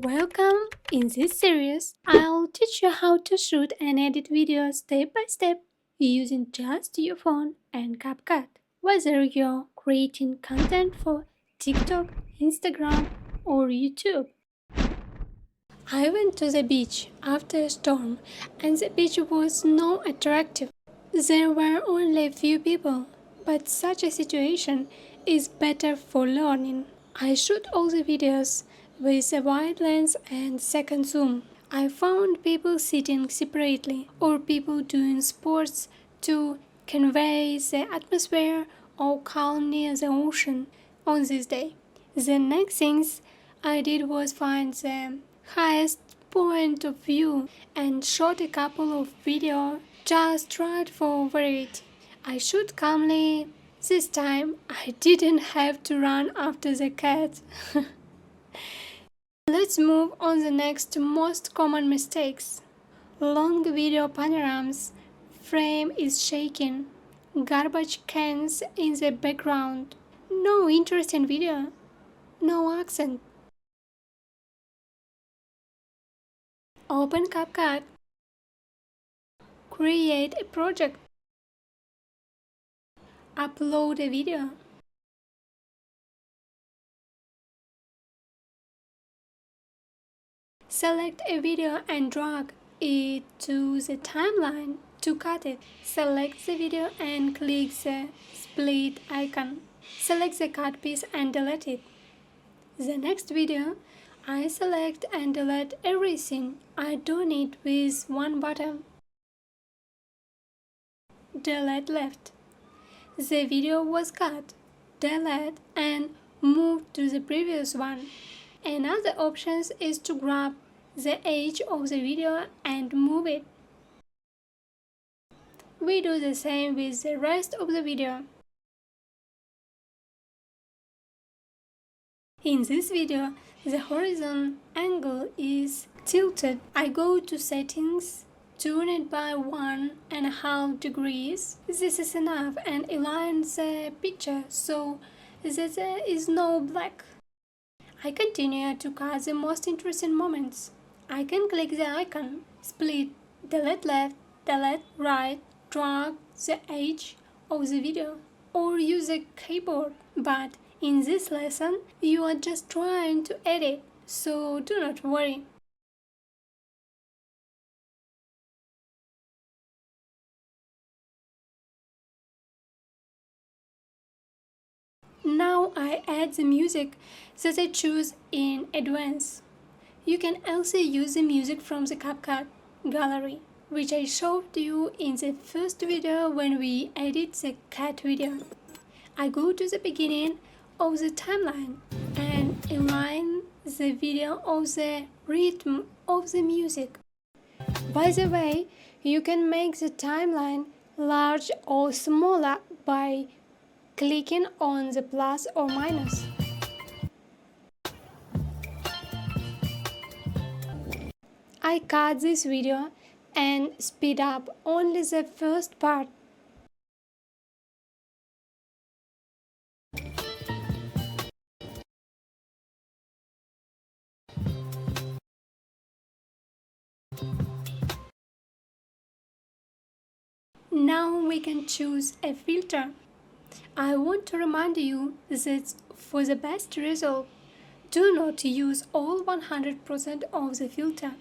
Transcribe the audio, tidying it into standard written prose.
Welcome! In this series, I'll teach you how to shoot and edit videos step by step using just your phone and CapCut. Whether you're creating content for TikTok, Instagram, or YouTube. I went to the beach after a storm and the beach was not attractive. There were only a few people, but such a situation is better for learning. I shoot all the videos with a wide lens and second zoom. I found people sitting separately or people doing sports to convey the atmosphere or calm near the ocean on this day. The next things I did was find the highest point of view and shot a couple of videos just right for variety. I shoot calmly. This time I didn't have to run after the cat. Let's move on the next most common mistakes. Long video panoramas, frame is shaking, garbage cans in the background, no interest in video, no accent. Open CapCut, create a project, upload a video. Select a video and drag it to the timeline to cut it. Select the video and click the split icon. Select the cut piece and delete it. The next video, I select and delete everything. I do it with one button. Delete left. The video was cut, delete and move to the previous one. Another option is to grab the edge of the video and move it. We do the same with the rest of the video. In this video, the horizon angle is tilted. I go to settings, tune it by 1.5 degrees. This is enough and align the picture so that there is no black. I continue to cut the most interesting moments. I can click the icon, split, delete left, delete right, drag the edge of the video, or use a keyboard. But in this lesson, you are just trying to edit, so do not worry. Now I add the music that I choose in advance. You can also use the music from the CapCut gallery, which I showed you in the first video when we edit the cat video. I go to the beginning of the timeline and align the video of the rhythm of the music. By the way, you can make the timeline large or smaller by clicking on the plus or minus. I cut this video and speed up only the first part. Now we can choose a filter. I want to remind you that for the best result, do not use all 100% of the filter.